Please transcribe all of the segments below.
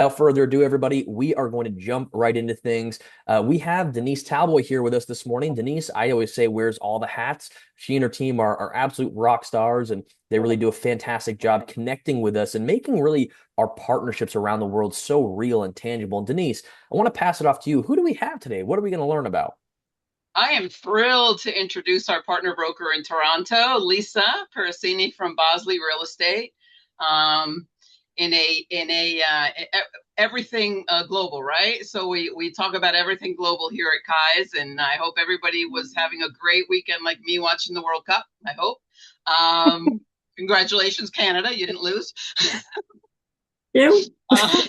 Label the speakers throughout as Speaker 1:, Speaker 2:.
Speaker 1: Without further ado, everybody, we are going to jump right into things. We have Denise Talboy here with us this morning. Denise, I always say, wears all the hats. She and her team are absolute rock stars, and they really do a fantastic job connecting with us and making really our partnerships around the world so real and tangible. And Denise, I want to pass it off to you. Who do we have today? What are we going to learn about?
Speaker 2: I am thrilled to introduce our partner broker in Toronto, Lisa Pericini from Bosley Real Estate. Um, everything global, right? So we talk about everything global here at Kai's, and I hope everybody was having a great weekend like me watching the World Cup. I hope. Congratulations, Canada, you didn't lose.
Speaker 3: You?
Speaker 2: uh,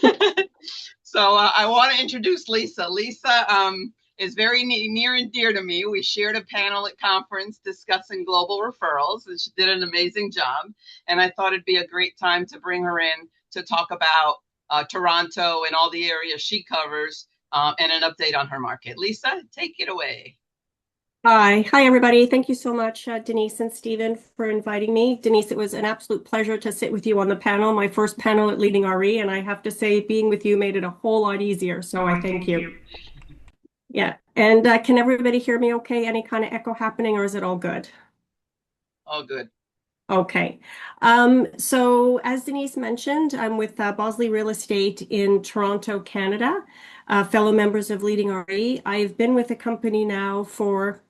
Speaker 2: so I want to introduce Lisa. Lisa is very near and dear to me. We shared a panel at conference discussing global referrals, and she did an amazing job. And I thought it'd be a great time to bring her in to talk about Toronto and all the areas she covers, and an update on her market. Lisa, take it away.
Speaker 3: Hi, everybody. Thank you so much, Denise and Stephen, for inviting me. Denise, it was an absolute pleasure to sit with you on the panel, my first panel at Leading RE, and I have to say, being with you made it a whole lot easier. So I thank you. Yeah. And can everybody hear me okay? Any kind of echo happening, or is it all good?
Speaker 2: All good.
Speaker 3: Okay. So as Denise mentioned, I'm with Bosley Real Estate in Toronto, Canada, fellow members of Leading RE. I've been with the company now for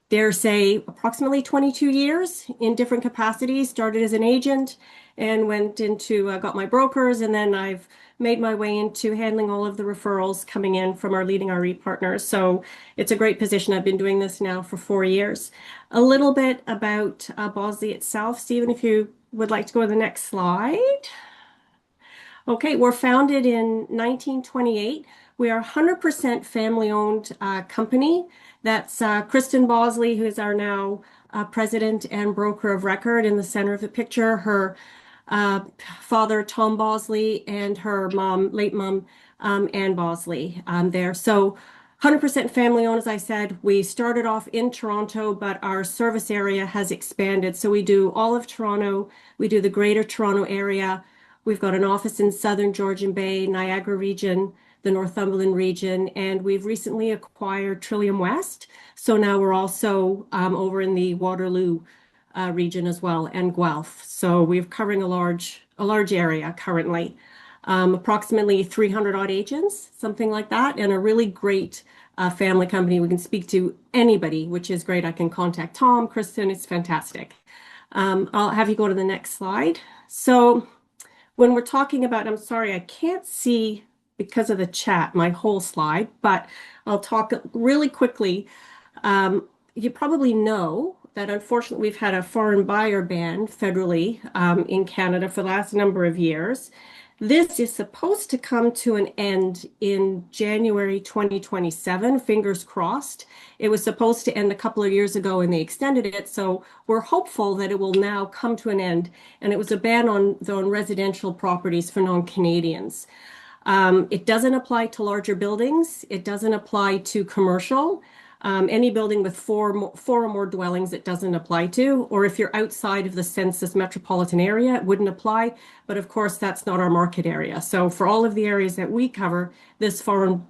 Speaker 3: dare say approximately 22 years in different capacities. Started as an agent and went into got my brokers, and then I've made my way into handling all of the referrals coming in from our Leading RE partners. So it's a great position. I've been doing this now for 4 years. A little bit about Bosley itself. Stephen, if you would like to go to the next slide. Okay, we're founded in 1928. We are a 100% family-owned company. That's Kristen Bosley, who is our now president and broker of record in the center of the picture. Her father, Tom Bosley, and her mom, late mom, Ann Bosley, there. So 100% family-owned, as I said. We started off in Toronto, but our service area has expanded. So we do all of Toronto. We do the Greater Toronto area. We've got an office in Southern Georgian Bay, Niagara region, the Northumberland region, and we've recently acquired Trillium West. So now we're also over in the Waterloo region as well, and Guelph. So we're covering a large area currently. Approximately 300 odd agents, something like that, and a really great family company. We can speak to anybody, which is great. I can contact Tom, Kristen. It's fantastic. I'll have you go to the next slide. So when we're talking about, I'm sorry, I can't see because of the chat my whole slide, but I'll talk really quickly. You probably know that unfortunately we've had a foreign buyer ban federally in Canada for the last number of years. This is supposed to come to an end in January 2027, fingers crossed. It was supposed to end a couple of years ago and they extended it. So we're hopeful that it will now come to an end. And it was a ban on residential properties for non-Canadians. It doesn't apply to larger buildings. It doesn't apply to commercial. Any building with four or more dwellings, it doesn't apply to. Or if you're outside of the census metropolitan area, it wouldn't apply. But of course, that's not our market area. So for all of the areas that we cover, this foreign,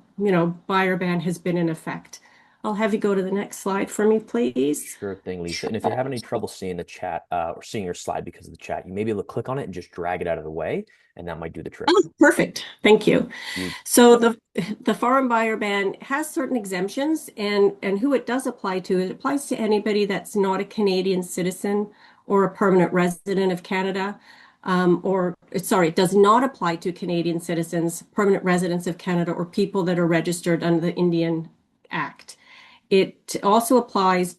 Speaker 3: buyer ban has been in effect. I'll have you go to the next slide for me, please.
Speaker 1: Sure thing, Lisa. And if you're having any trouble seeing the chat or seeing your slide because of the chat, you may be able to click on it and just drag it out of the way, and that might do the trick.
Speaker 3: Oh, perfect. Thank you.
Speaker 1: You
Speaker 3: So the foreign buyer ban has certain exemptions, and who it does apply to, it applies to anybody that's not a Canadian citizen or a permanent resident of Canada. It does not apply to Canadian citizens, permanent residents of Canada, or people that are registered under the Indian Act. It also applies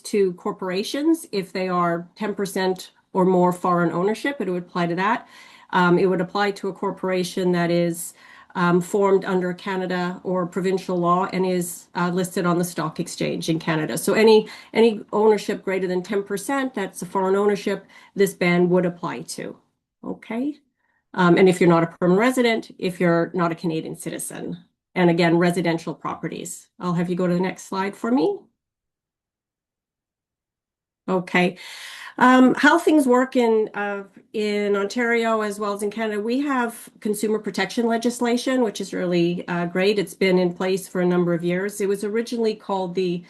Speaker 3: to corporations if they are 10% or more foreign ownership. It would apply to that. It would apply to a corporation that is formed under Canada or provincial law and is listed on the stock exchange in Canada. So any ownership greater than 10%, that's a foreign ownership, this ban would apply to. Okay. And if you're not a permanent resident, if you're not a Canadian citizen. And again, residential properties. I'll have you go to the next slide for me. Okay. How things work in Ontario as well as in Canada, we have consumer protection legislation, which is really great. It's been in place for a number of years. It was originally called the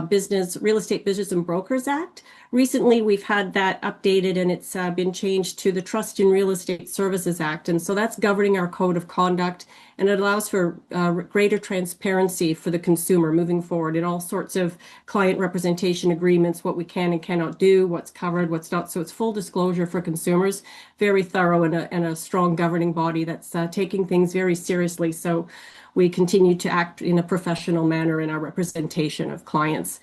Speaker 3: Business Real Estate Business and Brokers Act. Recently, we've had that updated and it's been changed to the Trust in Real Estate Services Act. And so that's governing our code of conduct and it allows for greater transparency for the consumer moving forward in all sorts of client representation agreements, what we can and cannot do, what's covered, what's not. So it's full disclosure for consumers, very thorough and a strong governing body that's taking things very seriously. So we continue to act in a professional manner in our representation of clients.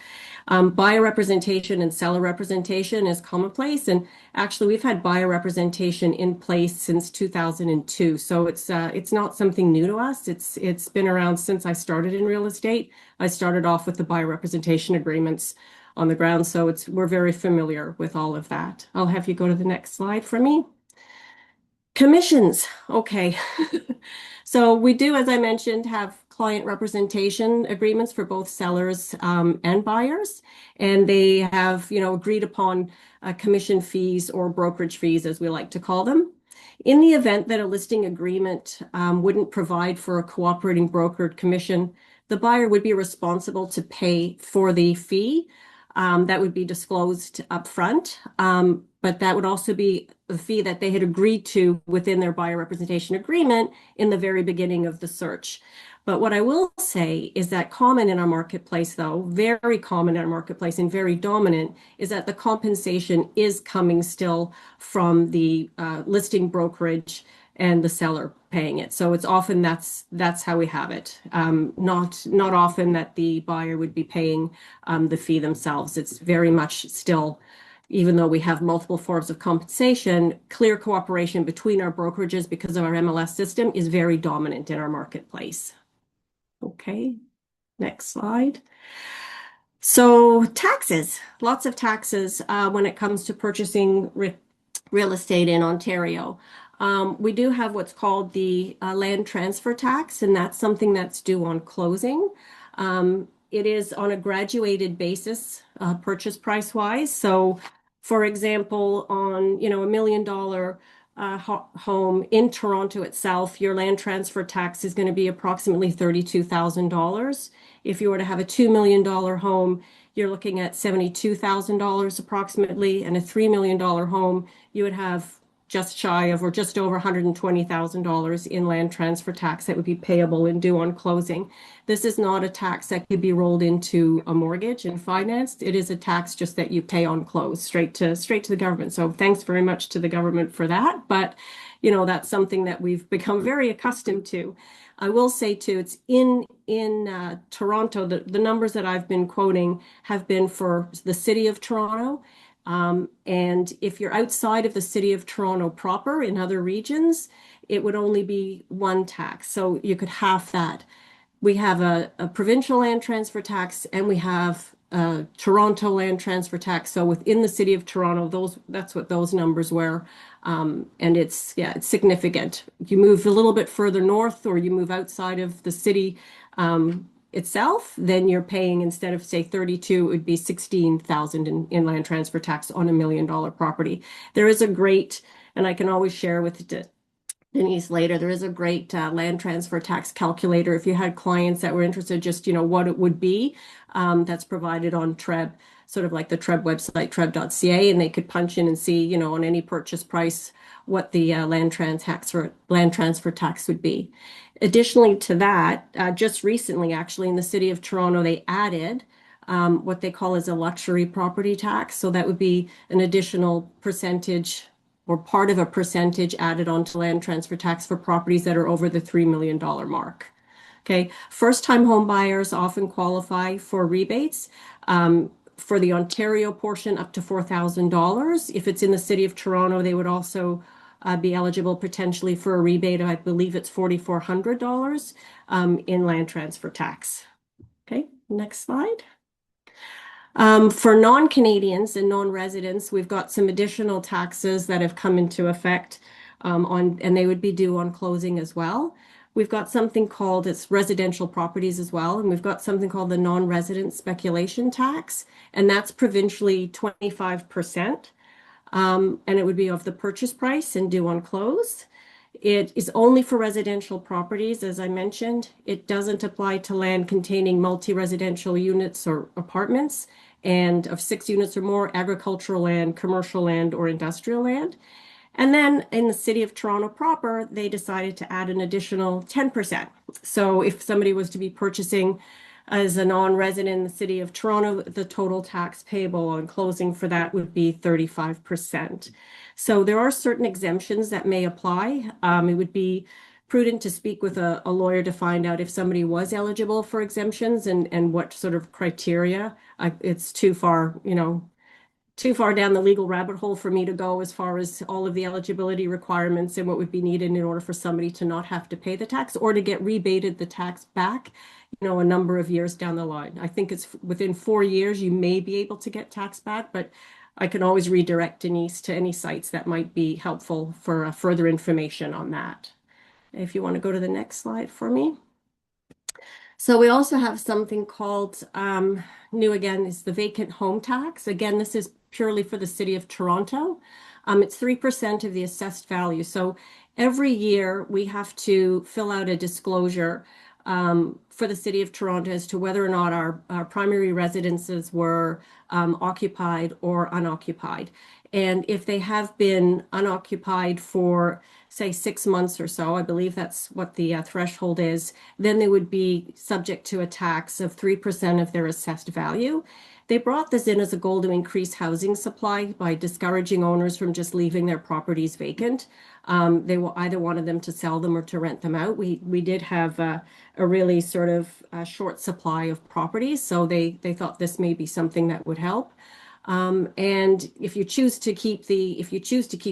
Speaker 3: Buyer representation and seller representation is commonplace. And actually, we've had buyer representation in place since 2002. So it's not something new to us. It's been around since I started in real estate. I started off with the buyer representation agreements on the ground. So we're very familiar with all of that. I'll have you go to the next slide for me. Commissions. Okay. So we do, as I mentioned, have client representation agreements for both sellers and buyers, and they have, agreed upon commission fees or brokerage fees, as we like to call them. In the event that a listing agreement wouldn't provide for a cooperating brokered commission, the buyer would be responsible to pay for the fee that would be disclosed upfront. But that would also be the fee that they had agreed to within their buyer representation agreement in the very beginning of the search. But what I will say is that common in our marketplace, though, very common in our marketplace and very dominant, is that the compensation is coming still from the listing brokerage and the seller paying it. So it's often that's how we have it. Not often that the buyer would be paying the fee themselves. It's very much still, even though we have multiple forms of compensation, clear cooperation between our brokerages because of our MLS system is very dominant in our marketplace. Okay, next slide. So taxes, lots of taxes when it comes to purchasing real estate in Ontario. We do have what's called the land transfer tax, and that's something that's due on closing. It is on a graduated basis, purchase price wise. So, for example, on $1 million home in Toronto itself, your land transfer tax is going to be approximately $32,000. If you were to have a $2 million home, you're looking at $72,000 approximately, and a $3 million home, you would have just shy of or just over $120,000 in land transfer tax that would be payable and due on closing. This is not a tax that could be rolled into a mortgage and financed. It is a tax just that you pay on close straight to the government. So thanks very much to the government for that. But that's something that we've become very accustomed to. I will say too, it's in Toronto, the numbers that I've been quoting have been for the city of Toronto. And if you're outside of the city of Toronto proper in other regions, it would only be one tax. So you could half that. We have a provincial land transfer tax and we have a Toronto land transfer tax. So within the city of Toronto, that's what those numbers were. And it's significant. You move a little bit further north or you move outside of the city itself, then you're paying, instead of say 32, it would be 16,000 in land transfer tax on $1 million property. There is a great, and I can always share with Denise later, there is a great land transfer tax calculator. If you had clients that were interested, just what it would be, that's provided on TREB, sort of like the TREB website, treb.ca, and they could punch in and see, on any purchase price, what the land transfer tax would be. Additionally to that, just recently, actually, in the city of Toronto, they added what they call as a luxury property tax. So that would be an additional percentage or part of a percentage added onto land transfer tax for properties that are over the $3 million mark. Okay, first-time home buyers often qualify for rebates. For the Ontario portion, up to $4,000. If it's in the city of Toronto, they would also be eligible potentially for a rebate. I believe it's $4,400 in land transfer tax. Okay, next slide. For non-Canadians and non-residents, we've got some additional taxes that have come into effect and they would be due on closing as well. We've got something called, it's residential properties as well, and we've got something called the non-resident speculation tax, and that's provincially 25%. And it would be of the purchase price and due on close. It is only for residential properties, as I mentioned. It doesn't apply to land containing multi-residential units or apartments, and of 6 units or more, agricultural land, commercial land, or industrial land. And then in the city of Toronto proper, they decided to add an additional 10%. So if somebody was to be purchasing as a non-resident in the city of Toronto, the total tax payable on closing for that would be 35%. So there are certain exemptions that may apply. It would be prudent to speak with a lawyer to find out if somebody was eligible for exemptions and what sort of criteria. It's too far, too far down the legal rabbit hole for me to go as far as all of the eligibility requirements and what would be needed in order for somebody to not have to pay the tax or to get rebated the tax back, a number of years down the line. I think it's within 4 years you may be able to get tax back, but I can always redirect Denise to any sites that might be helpful for further information on that. If you want to go to the next slide for me. So we also have something called, new again, is the vacant home tax. Again, this is purely for the city of Toronto. It's 3% of the assessed value. So every year we have to fill out a disclosure for the city of Toronto as to whether or not our primary residences were occupied or unoccupied. And if they have been unoccupied for, say, 6 months or so, I believe that's what the threshold is, then they would be subject to a tax of 3% of their assessed value. They brought this in as a goal to increase housing supply by discouraging owners from just leaving their properties vacant. They either wanted them to sell them or to rent them out. We did have a really sort of short supply of properties, so they thought this may be something that would help. And if you choose to keep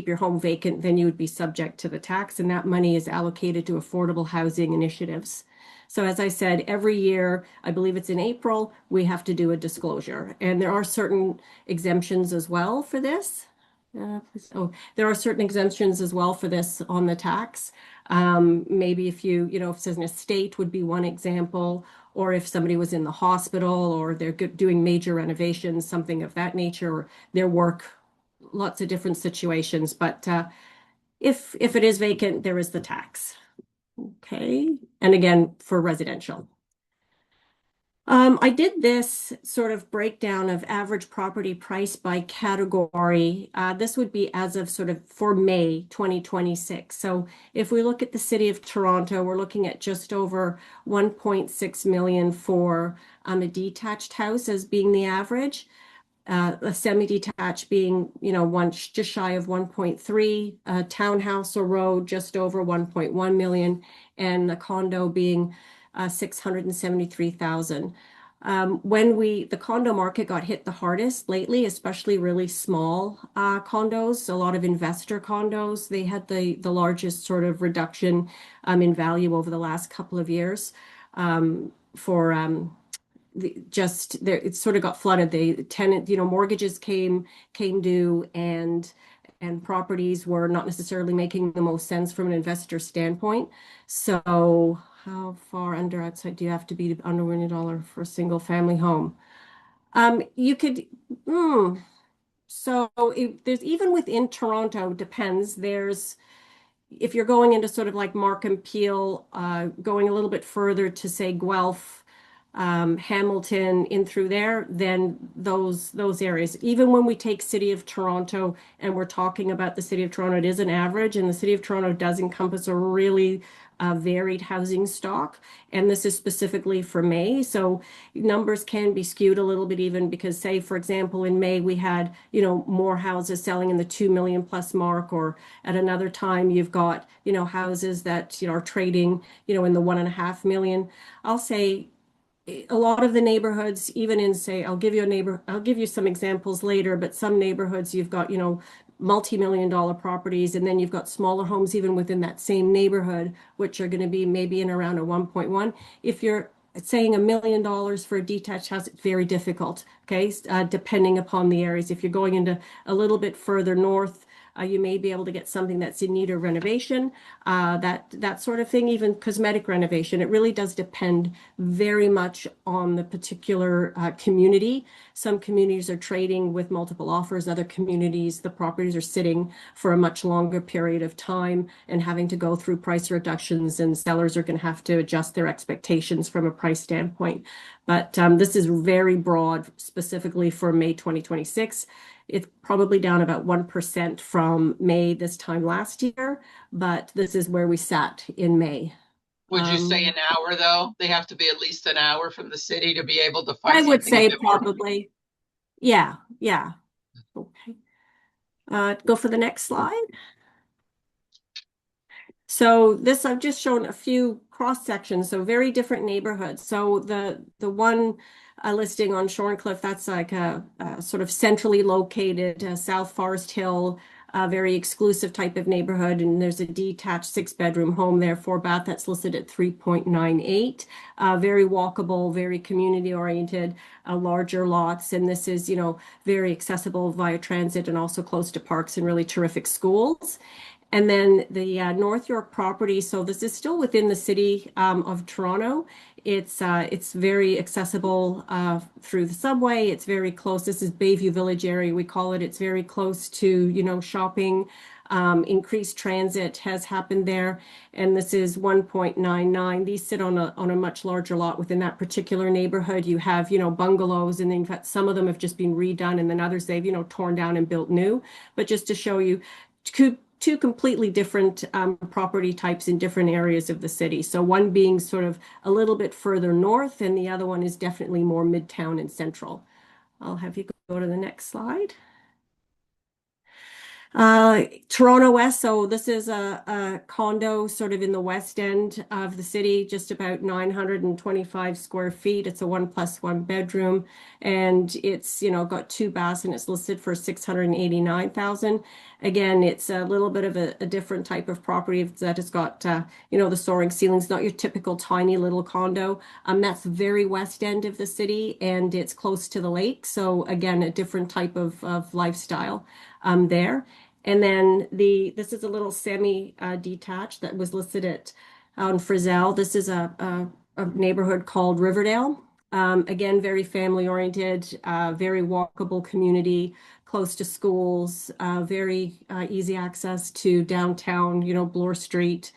Speaker 3: your home vacant, then you would be subject to the tax, and that money is allocated to affordable housing initiatives. So as I said, every year, I believe it's in April, we have to do a disclosure. And there are certain exemptions as well for this. There are certain exemptions as well for this on the tax. Maybe if if it's an estate would be one example, or if somebody was in the hospital or they're doing major renovations, something of that nature, or their work, lots of different situations. But if it is vacant, there is the tax. Okay, and again, for residential. I did this sort of breakdown of average property price by category. This would be as of sort of for May 2026. So if we look at the city of Toronto, we're looking at just over 1.6 million for a detached house as being the average. A semi-detached being, just shy of 1.3, a townhouse or road just over 1.1 million, and a condo being 673,000. When the condo market got hit the hardest lately, especially really small condos, a lot of investor condos, they had the largest sort of reduction in value over the last couple of years it sort of got flooded. The tenant, mortgages came due, and properties were not necessarily making the most sense from an investor standpoint. So how far under outside do you have to be under $1 million for a single family home? There's even within Toronto, depends. If you're going into sort of like Markham, Peel, going a little bit further to say Guelph, Hamilton in through there, then those areas. Even when we take City of Toronto and we're talking about the City of Toronto, it is an average, and the City of Toronto does encompass a really varied housing stock, and this is specifically for May. So numbers can be skewed a little bit even because, say, for example, in May we had, more houses selling in the 2 million plus mark, or at another time you've got, houses that, are trading, in the 1.5 million. I'll say a lot of the neighborhoods, even in, say, I'll give you some examples later, but some neighborhoods you've got, multi-million-dollar properties, and then you've got smaller homes even within that same neighborhood, which are going to be maybe in around a 1.1. If you're saying $1 million for a detached house, it's very difficult, okay, depending upon the areas. If you're going into a little bit further north, You may be able to get something that's in need of renovation, that sort of thing, even cosmetic renovation. It really does depend very much on the particular community. Some communities are trading with multiple offers. Other communities, the properties are sitting for a much longer period of time and having to go through price reductions, and sellers are going to have to adjust their expectations from a price standpoint. But this is very broad, specifically for May 2026. It's probably down about 1% from May this time last year, but this is where we sat in May.
Speaker 2: Would you say an hour though? They have to be at least an hour from the city to be able to
Speaker 3: I
Speaker 2: find
Speaker 3: would
Speaker 2: something a
Speaker 3: say
Speaker 2: bit more.
Speaker 3: probably, yeah. Okay. Go for the next slide. So this, I've just shown a few cross sections, so very different neighborhoods. So the one listing on Shorncliffe, that's like a sort of centrally located South Forest Hill, very exclusive type of neighborhood, and there's a detached 6-bedroom home there, 4-bath, that's listed at 3.98. Very walkable, very community oriented, larger lots, and this is, you know, very accessible via transit and also close to parks and really terrific schools. And then the North York property, so this is still within the city of Toronto. It's very accessible through the subway. It's very close. This is Bayview Village area, we call it. It's very close to, you know, shopping. Increased transit has happened there, and this is 1.99. These sit on a much larger lot within that particular neighborhood. You have, you know, bungalows, and in fact, some of them have just been redone, and then others they've, you know, torn down and built new. But just to show you, two completely different property types in different areas of the city. So one being sort of a little bit further north, and the other one is definitely more midtown and central. I'll have you go to the next slide. Toronto West, so this is a condo sort of in the west end of the city, just about 925 square feet. It's a 1+1 bedroom, and it's, you know, got 2 baths, and it's listed for 689,000. Again, it's a little bit of a different type of property that has got, you know, the soaring ceilings, not your typical tiny little condo. That's very west end of the city, and it's close to the lake. So again, a different type of lifestyle there. And then this is a little semi-detached that was listed at on Frizzell. This is a neighborhood called Riverdale. Again, very family-oriented, very walkable community, close to schools, very easy access to downtown, you know, Bloor Street.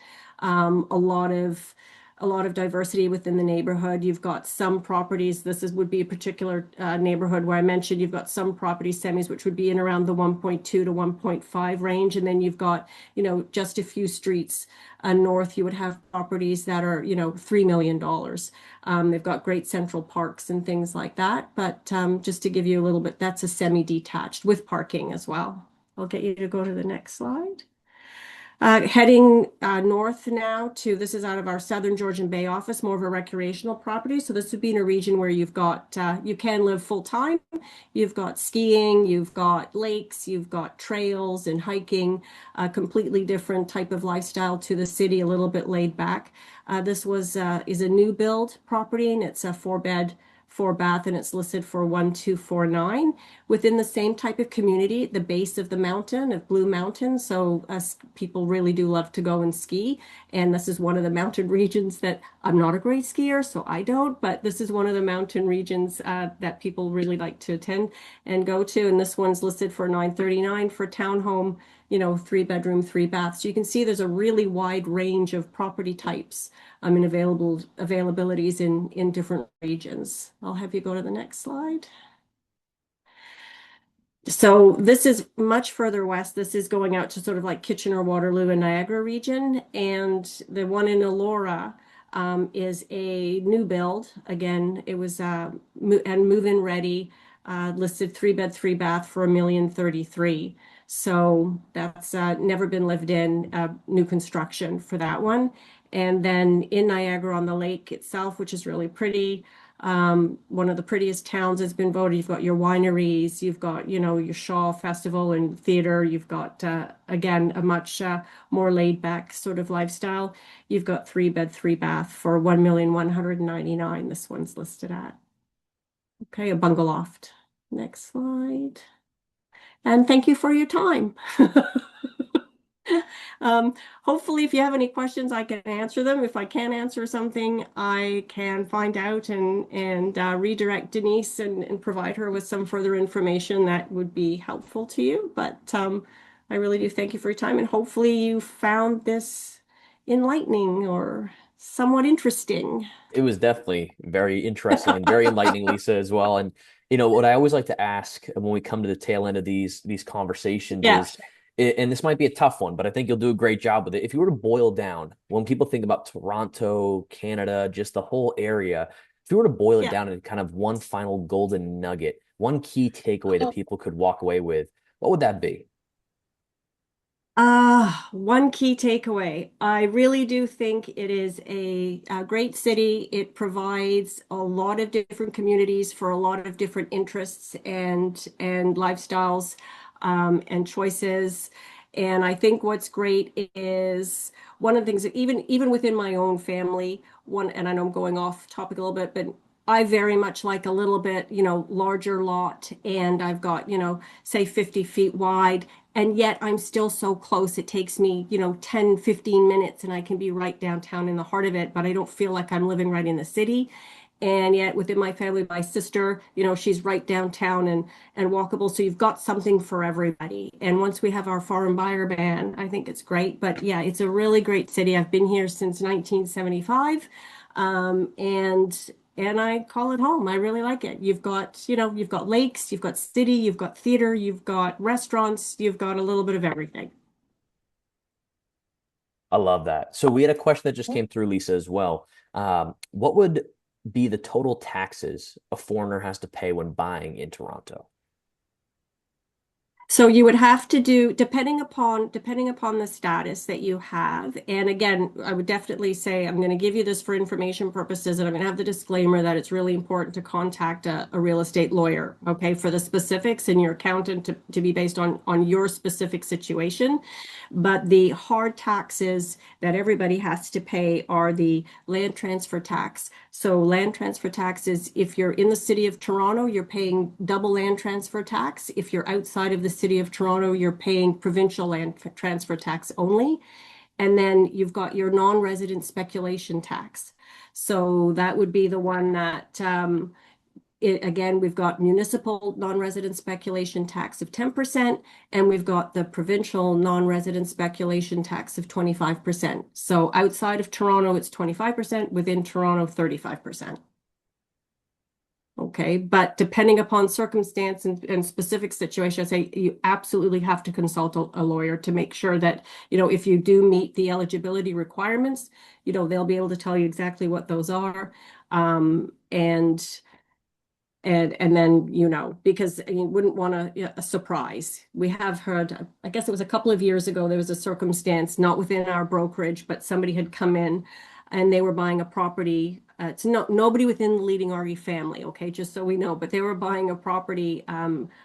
Speaker 3: A lot of diversity within the neighborhood. You've got some properties, would be a particular neighborhood where I mentioned you've got some property semis, which would be in around the 1.2 to 1.5 range. And then you've got, you know, just a few streets north, you would have properties that are, you know, $3 million. They've got great central parks and things like that. But just to give you a little bit, that's a semi-detached with parking as well. I'll get you to go to the next slide. Heading north now this is out of our Southern Georgian Bay office, more of a recreational property. So this would be in a region where you've got, you can live full time. You've got skiing, you've got lakes, you've got trails and hiking, a completely different type of lifestyle to the city, a little bit laid back. This is a new build property, and it's a 4-bed, 4-bath, and it's listed for 1,249 within the same type of community at the base of the mountain of Blue Mountain. So people really do love to go and ski, and this is one of the mountain regions that I'm not a great skier, so I don't, but this is one of the mountain regions that people really like to attend and go to. And this one's listed for 939 for townhome, you know, 3-bedroom, 3 baths. So you can see there's a really wide range of property types and availabilities in different regions. I'll have you go to the next slide. So this is much further west. This is going out to sort of like Kitchener, Waterloo, and Niagara region. And the one in Elora is a new build. Again, it was and move-in ready, listed 3-bed, 3-bath for $1,033,000. So that's never been lived in, new construction for that one. And then in Niagara on the lake itself, which is really pretty, one of the prettiest towns has been voted. You've got your wineries, you've got, you know, your Shaw Festival and theater. You've got, again, a much more laid back sort of lifestyle. You've got 3-bed, 3-bath for $1,199,000. This one's listed at. Okay, a bungalow loft. Next slide. And thank you for your time. Hopefully, if you have any questions, I can answer them. If I can't answer something, I can find out and redirect Denise and provide her with some further information that would be helpful to you. But I really do thank you for your time, and hopefully you found this enlightening or somewhat interesting.
Speaker 1: It was definitely very interesting and very enlightening, Lisa, as well. And what I always like to ask when we come to the tail end of these conversations
Speaker 3: Yeah.
Speaker 1: is, and this might be a tough one, but I think you'll do a great job with it. If you were to boil down, when people think about Toronto, Canada, just the whole area, if you were to boil it
Speaker 3: Yeah.
Speaker 1: down into kind of one final golden nugget, one key takeaway that people could walk away with, what would that be?
Speaker 3: One key takeaway. I really do think it is a great city. It provides a lot of different communities for a lot of different interests and lifestyles and choices. And I think what's great is one of the things that even within my own family, and I know I'm going off topic a little bit, but I very much like a little bit, larger lot, and I've got, say 50 feet wide, and yet I'm still so close. It takes me, 10, 15 minutes and I can be right downtown in the heart of it, but I don't feel like I'm living right in the city. And yet within my family, my sister, she's right downtown and walkable. So you've got something for everybody. And once we have our foreign buyer ban, I think it's great. But yeah, it's a really great city. I've been here since 1975. And I call it home. I really like it. You've got lakes, you've got city, you've got theater, you've got restaurants, you've got a little bit of everything.
Speaker 1: I love that. So we had a question that just came through, Lisa, as well. What would be the total taxes a foreigner has to pay when buying in Toronto?
Speaker 3: So you would have to do, depending upon the status that you have. And again, I would definitely say I'm going to give you this for information purposes, and I'm going to have the disclaimer that it's really important to contact a real estate lawyer, okay, for the specifics, and your accountant to be based on your specific situation. But the hard taxes that everybody has to pay are the land transfer tax. So land transfer tax is, if you're in the city of Toronto, you're paying double land transfer tax. If you're outside of the city of Toronto, you're paying provincial land transfer tax only. And then you've got your non-resident speculation tax. So that would be the one that again, we've got municipal non-resident speculation tax of 10%, and we've got the provincial non-resident speculation tax of 25%. So outside of Toronto, it's 25%, within Toronto, 35%. Okay, but depending upon circumstance and specific situation, I say you absolutely have to consult a lawyer to make sure that, if you do meet the eligibility requirements, they'll be able to tell you exactly what those are. And then, because you wouldn't want a surprise. We have heard, I guess it was a couple of years ago, there was a circumstance, not within our brokerage, but somebody had come in and they were buying a property. It's nobody within the Leading RE family, okay, just so we know, but they were buying a property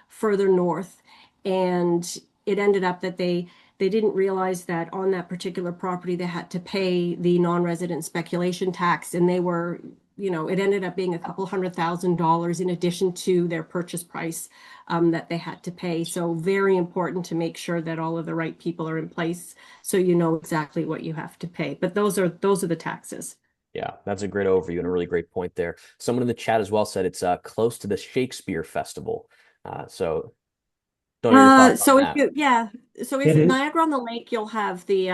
Speaker 3: further north, and it ended up that they didn't realize that on that particular property they had to pay the non-resident speculation tax, and they were, it ended up being a couple $100,000 in addition to their purchase price that they had to pay. So very important to make sure that all of the right people are in place so you know exactly what you have to pay. But those are the taxes.
Speaker 1: Yeah, that's a great overview and a really great point there. Someone in the chat as well said it's close to the Shakespeare Festival. So don't know your thoughts on
Speaker 3: So
Speaker 1: that.
Speaker 3: so
Speaker 4: It
Speaker 3: if
Speaker 4: is,
Speaker 3: Niagara on the Lake, you'll have a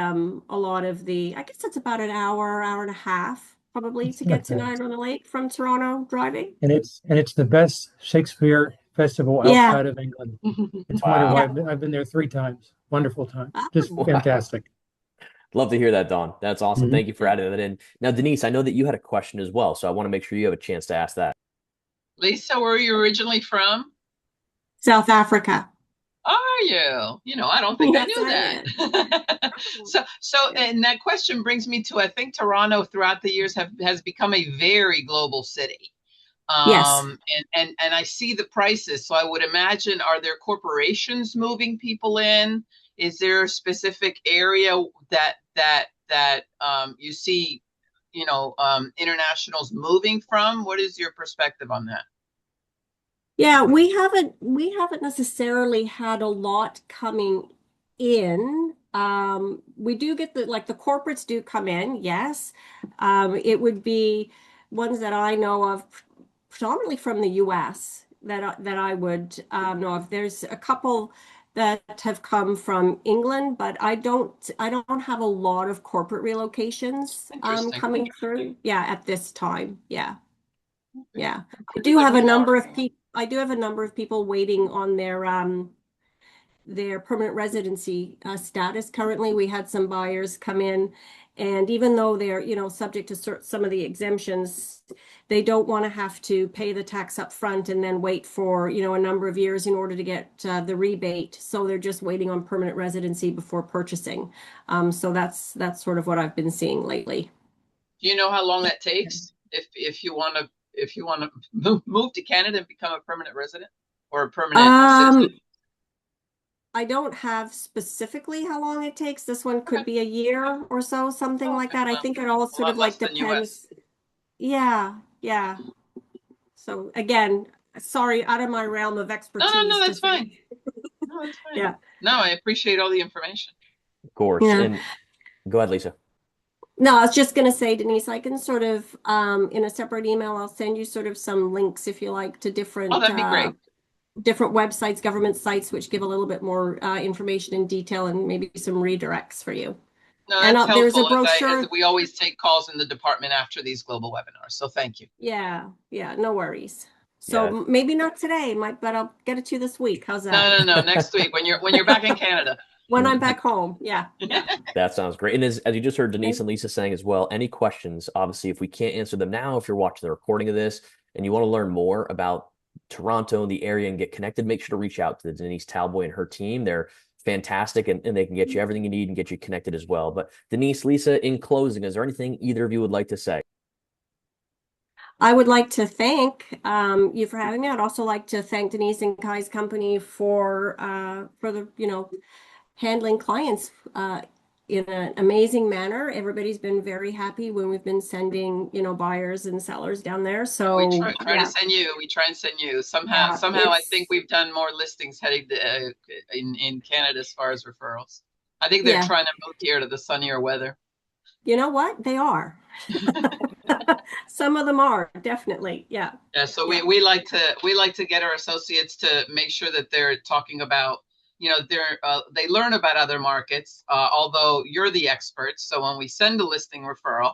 Speaker 3: lot of I guess it's about an hour and a half probably
Speaker 4: it's
Speaker 3: to
Speaker 4: not
Speaker 3: get to
Speaker 4: bad.
Speaker 3: Niagara on the Lake from Toronto driving.
Speaker 4: And it's the best Shakespeare festival
Speaker 3: Yeah.
Speaker 4: outside of England. It's wonderful.
Speaker 1: Wow.
Speaker 3: Yeah.
Speaker 4: I've been there 3 times. Wonderful time. Just
Speaker 3: Oh.
Speaker 1: Wow.
Speaker 4: fantastic.
Speaker 1: Love to hear that, Don. That's awesome.
Speaker 4: Mhm.
Speaker 1: Thank you for adding that in. Now, Denise, I know that you had a question as well, so I want to make sure you have a chance to ask that.
Speaker 2: Lisa, where are you originally from?
Speaker 3: South Africa.
Speaker 2: Are you? I don't think I
Speaker 3: Yes,
Speaker 2: knew
Speaker 3: I
Speaker 2: that. And that question brings me to, I think Toronto throughout the years has become a very global city.
Speaker 3: Yes.
Speaker 2: And I see the prices. So I would imagine, are there corporations moving people in? Is there a specific area that you see, internationals moving from? What is your perspective on that?
Speaker 3: Yeah, we haven't necessarily had a lot coming in. We do get the corporates do come in, yes. It would be ones that I know of predominantly from the US that I would know of. There's a couple that have come from England, but I don't have a lot of corporate relocations
Speaker 2: Interesting.
Speaker 3: coming through. Yeah, at this time. Yeah. Yeah. I
Speaker 2: Good
Speaker 3: do have a
Speaker 2: to know.
Speaker 3: number of people waiting on their permanent residency status. Currently, we had some buyers come in, and even though they're, subject to some of the exemptions, they don't want to have to pay the tax up front and then wait for, a number of years in order to get the rebate. So they're just waiting on permanent residency before purchasing. So that's sort of what I've been seeing lately.
Speaker 2: Do you know how long that takes if you want to move to Canada and become a permanent resident or a permanent citizen?
Speaker 3: I don't have specifically how long it takes. This one could be a year or so, something like that. I think it all sort of
Speaker 2: less than
Speaker 3: depends. Yeah. So again, sorry, out of my realm of expertise.
Speaker 2: No, that's fine. No, that's fine.
Speaker 3: Yeah.
Speaker 2: No, I appreciate all the information.
Speaker 1: Of course.
Speaker 3: Yeah.
Speaker 1: And go ahead, Lisa.
Speaker 3: No, I was just going to say, Denise, I can sort of, in a separate email, I'll send you sort of some links, if you like, to different,
Speaker 2: that'd be great.
Speaker 3: Different websites, government sites, which give a little bit more information in detail and maybe some redirects for you.
Speaker 2: No,
Speaker 3: And
Speaker 2: that's
Speaker 3: there's a
Speaker 2: helpful.
Speaker 3: brochure.
Speaker 2: As we always take calls in the department after these global webinars, so thank you.
Speaker 3: Yeah, no worries. So maybe not today, but I'll get it to you this week. How's that?
Speaker 2: No, next week when you're back in Canada.
Speaker 3: When I'm back home, yeah.
Speaker 1: That sounds great. And as you just heard Denise and Lisa saying as well, any questions, obviously, if we can't answer them now, if you're watching the recording of this and you want to learn more about Toronto and the area and get connected, make sure to reach out to Denise Talboy and her team. They're fantastic and they can get you everything you need and get you connected as well. But Denise, Lisa, in closing, is there anything either of you would like to say?
Speaker 3: I would like to thank you for having me. I'd also like to thank Denise and Kai's company for the, handling clients in an amazing manner. Everybody's been very happy when we've been sending, buyers and sellers down there. So
Speaker 2: we try to send you. We try and send you. Somehow, I think we've done more listings heading to, in Canada as far as referrals. I think they're trying to move here to the sunnier weather.
Speaker 3: You know what? They are. Some of them are, definitely. Yeah.
Speaker 2: Yeah. So we like to get our associates to make sure that they're talking about, they learn about other markets, although you're the experts. So when we send a listing referral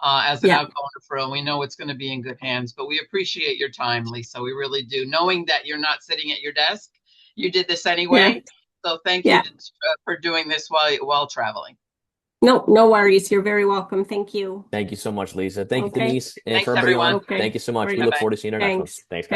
Speaker 2: as an outgoing referral, we know it's going to be in good hands. But we appreciate your time, Lisa. We really do. Knowing that you're not sitting at your desk, you did this anyway. Yeah. So thank you for doing this while traveling.
Speaker 3: No worries. You're very welcome. Thank you.
Speaker 1: Thank you so much, Lisa. Thank you, Denise. And
Speaker 2: Thanks,
Speaker 1: for everyone,
Speaker 2: everyone.
Speaker 1: thank you so much. We look forward to seeing our next one. Thanks, guys.